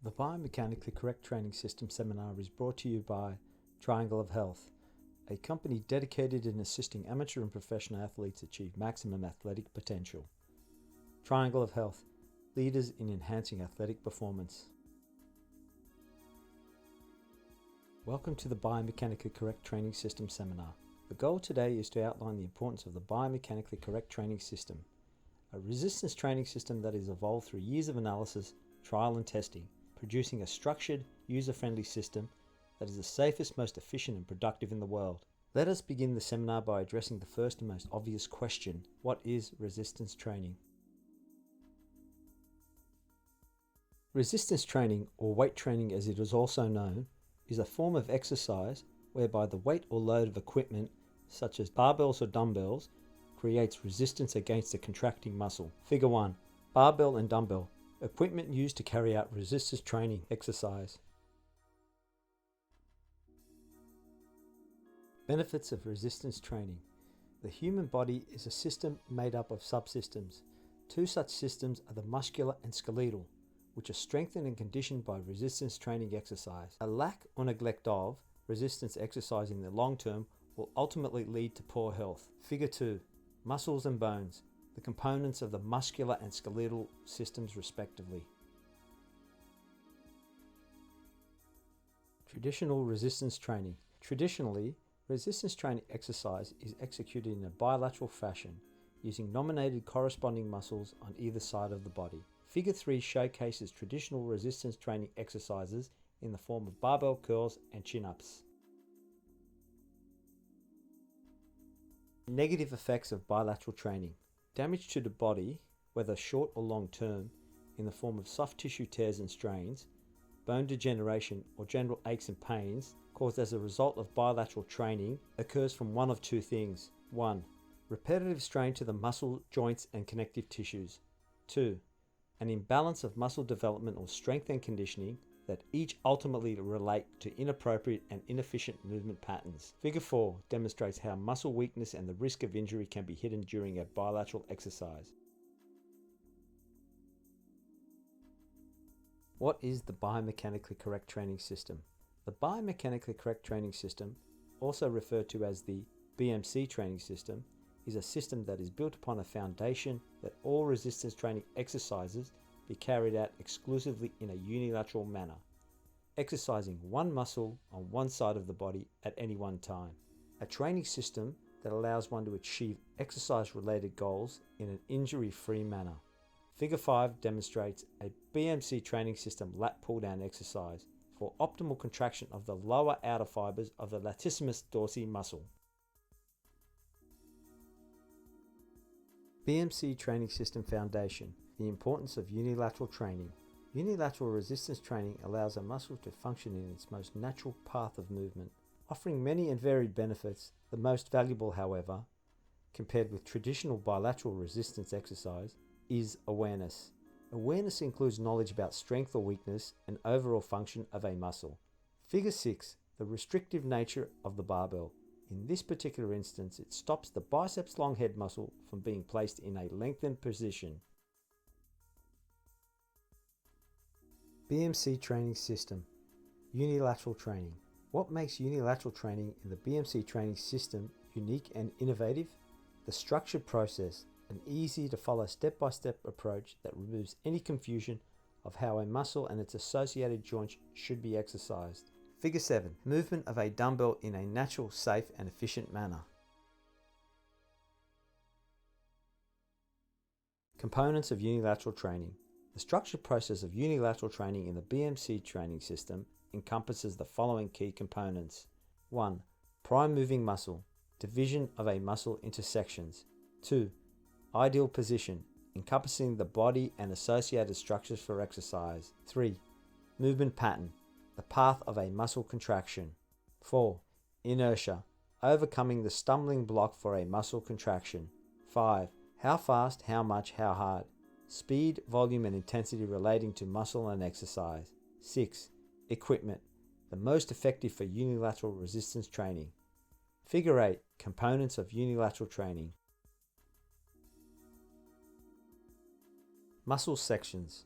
The Biomechanically Correct Training System seminar is brought to you by Triangle of Health, a company dedicated in assisting amateur and professional athletes achieve maximum athletic potential. Triangle of Health, leaders in enhancing athletic performance. Welcome to the Biomechanically Correct Training System seminar. The goal today is to outline the importance of the Biomechanically Correct Training System, a resistance training system that has evolved through years of analysis, trial and testing, producing a structured, user-friendly system that is the safest, most efficient and productive in the world. Let us begin the seminar by addressing the first and most obvious question: what is resistance training? Resistance training, or weight training as it is also known, is a form of exercise whereby the weight or load of equipment, such as barbells or dumbbells, creates resistance against the contracting muscle. Figure 1. Barbell and dumbbell. Equipment used to carry out resistance training exercise. Benefits of resistance training. The human body is a system made up of subsystems. Two such systems are the muscular and skeletal, which are strengthened and conditioned by resistance training exercise. A lack or neglect of resistance exercise in the long term will ultimately lead to poor health. Figure 2. Muscles and bones, the components of the muscular and skeletal systems respectively. Traditional resistance training. Traditionally, resistance training exercise is executed in a bilateral fashion, using nominated corresponding muscles on either side of the body. Figure 3 showcases traditional resistance training exercises in the form of barbell curls and chin-ups. Negative effects of bilateral training. Damage to the body, whether short or long term, in the form of soft tissue tears and strains, bone degeneration or general aches and pains caused as a result of bilateral training occurs from one of two things. 1. Repetitive strain to the muscle, joints and connective tissues. 2. An imbalance of muscle development or strength and conditioning that each ultimately relate to inappropriate and inefficient movement patterns. Figure 4 demonstrates how muscle weakness and the risk of injury can be hidden during a bilateral exercise. What is the Biomechanically Correct Training System? The Biomechanically Correct Training System, also referred to as the BMC training system, is a system that is built upon a foundation that all resistance training exercises be carried out exclusively in a unilateral manner, exercising one muscle on one side of the body at any one time. A training system that allows one to achieve exercise-related goals in an injury-free manner. Figure 5 demonstrates a BMC training system lat pull-down exercise for optimal contraction of the lower outer fibers of the latissimus dorsi muscle. BMC training system foundation. The importance of unilateral training. Unilateral resistance training allows a muscle to function in its most natural path of movement, offering many and varied benefits. The most valuable, however, compared with traditional bilateral resistance exercise, is awareness. Awareness includes knowledge about strength or weakness and overall function of a muscle. Figure 6. The restrictive nature of the barbell. In this particular instance, it stops the biceps long head muscle from being placed in a lengthened position. BMC training system. Unilateral training. What makes unilateral training in the BMC training system unique and innovative? The structured process, an easy to follow step-by-step approach that removes any confusion of how a muscle and its associated joints should be exercised. Figure 7. Movement of a dumbbell in a natural, safe and efficient manner. Components of unilateral training. The structured process of unilateral training in the BMC training system encompasses the following key components. 1. Prime moving muscle. Division of a muscle into sections. 2. Ideal position, encompassing the body and associated structures for exercise. 3. Movement pattern. The path of a muscle contraction. 4. Inertia, overcoming the stumbling block for a muscle contraction. 5. How fast, how much, how hard. Speed, volume and intensity relating to muscle and exercise. 6. Equipment, the most effective for unilateral resistance training. Figure 8. Components of unilateral training. Muscle sections.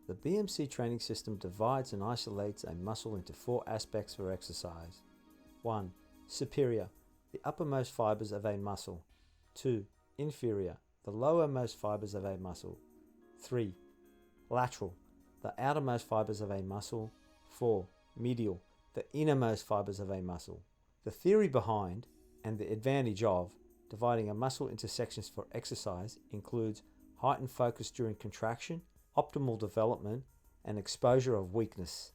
The The BMC training system divides and isolates a muscle into 4 aspects for exercise. 1. Superior, the uppermost fibers of a muscle. 2. Inferior, the lowermost fibers of a muscle. 3. Lateral, the outermost fibers of a muscle. 4. Medial, the innermost fibers of a muscle. The theory behind, and the advantage of, dividing a muscle into sections for exercise includes heightened focus during contraction, optimal development, and exposure of weakness.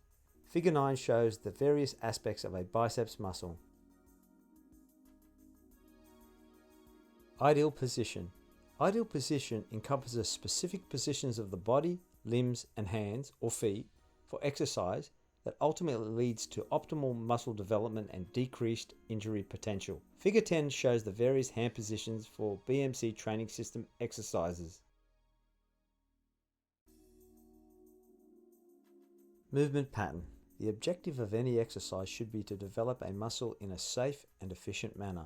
Figure 9 shows the various aspects of a biceps muscle. Ideal position. Ideal position encompasses specific positions of the body, limbs, and hands or feet for exercise that ultimately leads to optimal muscle development and decreased injury potential. Figure 10 shows the various hand positions for BMC training system exercises. Movement pattern. The objective of any exercise should be to develop a muscle in a safe and efficient manner,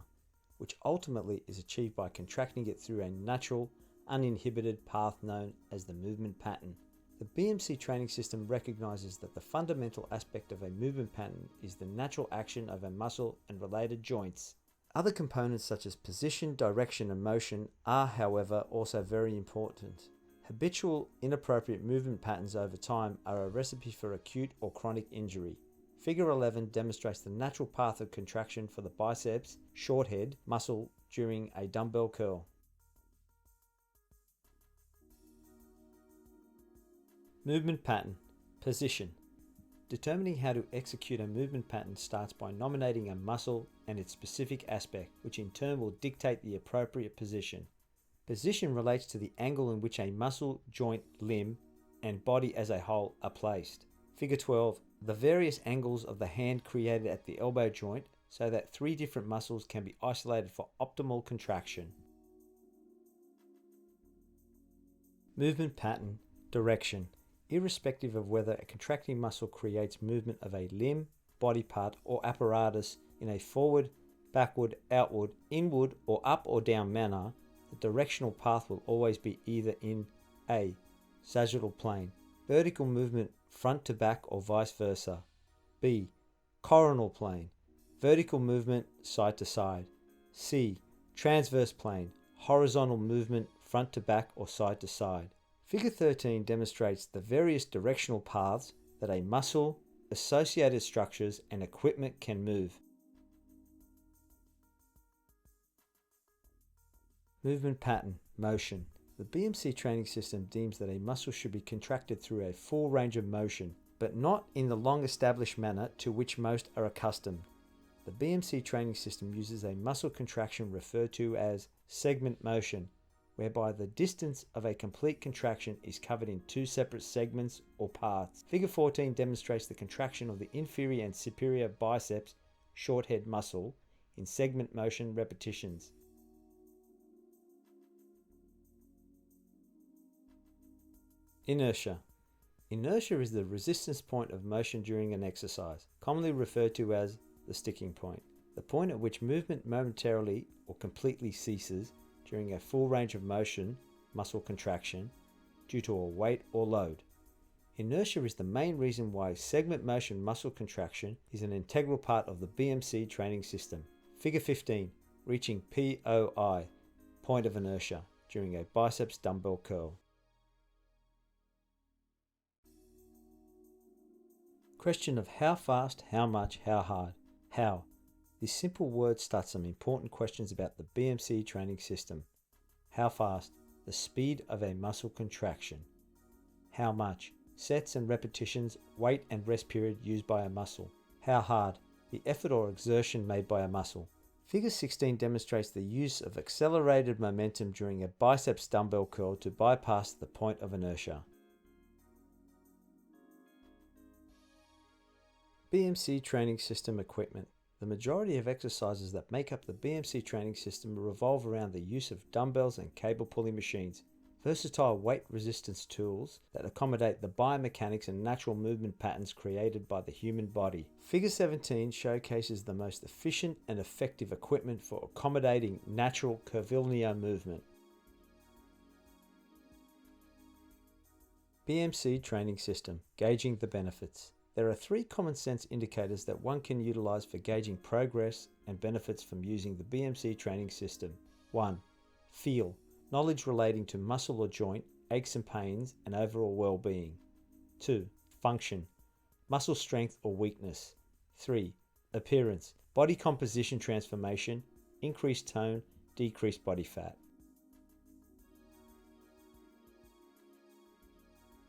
which ultimately is achieved by contracting it through a natural, uninhibited path known as the movement pattern. The BMC training system recognizes that the fundamental aspect of a movement pattern is the natural action of a muscle and related joints. Other components such as position, direction, and motion are, however, also very important. Habitual, inappropriate movement patterns over time are a recipe for acute or chronic injury. Figure 11 demonstrates the natural path of contraction for the biceps short head muscle during a dumbbell curl. Movement pattern. Position. Determining how to execute a movement pattern starts by nominating a muscle and its specific aspect, which in turn will dictate the appropriate position. Position relates to the angle in which a muscle, joint, limb, and body as a whole are placed. Figure 12. The various angles of the hand created at the elbow joint so that 3 different muscles can be isolated for optimal contraction. Movement pattern. Direction. Irrespective of whether a contracting muscle creates movement of a limb, body part, or apparatus in a forward, backward, outward, inward, or up or down manner, the directional path will always be either in A. Sagittal plane, vertical movement front to back or vice versa. B. Coronal plane, vertical movement side to side. C. Transverse plane, horizontal movement front to back or side to side. Figure 13 demonstrates the various directional paths that a muscle, associated structures, and equipment can move. Movement pattern. Motion. The BMC training system deems that a muscle should be contracted through a full range of motion, but not in the long-established manner to which most are accustomed. The BMC training system uses a muscle contraction referred to as segment motion, whereby the distance of a complete contraction is covered in 2 separate segments or parts. Figure 14 demonstrates the contraction of the inferior and superior biceps short head muscle in segment motion repetitions. Inertia. Inertia is the resistance point of motion during an exercise, commonly referred to as the sticking point, the point at which movement momentarily or completely ceases during a full range of motion, muscle contraction, due to a weight or load. Inertia is the main reason why segment motion muscle contraction is an integral part of the BMC training system. Figure 15, reaching POI, point of inertia, during a biceps dumbbell curl. Question of how fast, how much, how hard. How. This simple word starts some important questions about the BMC training system. How fast? The speed of a muscle contraction. How much? Sets and repetitions, weight and rest period used by a muscle. How hard? The effort or exertion made by a muscle. Figure 16 demonstrates the use of accelerated momentum during a biceps dumbbell curl to bypass the point of inertia. BMC training system equipment. The majority of exercises that make up the BMC training system revolve around the use of dumbbells and cable pulling machines, versatile weight resistance tools that accommodate the biomechanics and natural movement patterns created by the human body. Figure 17 showcases the most efficient and effective equipment for accommodating natural curvilinear movement. BMC training system, gauging the benefits. There are 3 common sense indicators that one can utilize for gauging progress and benefits from using the BMC training system. 1. Feel, knowledge relating to muscle or joint, aches and pains, and overall well-being. 2. Function, muscle strength or weakness. 3. Appearance, body composition transformation, increased tone, decreased body fat.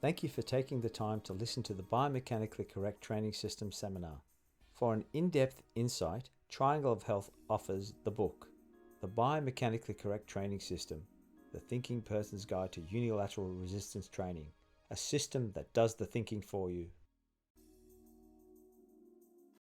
Thank you for taking the time to listen to the Biomechanically Correct Training System seminar. For an in-depth insight, Triangle of Health offers the book, The Biomechanically Correct Training System, The Thinking Person's Guide to Unilateral Resistance Training, a system that does the thinking for you.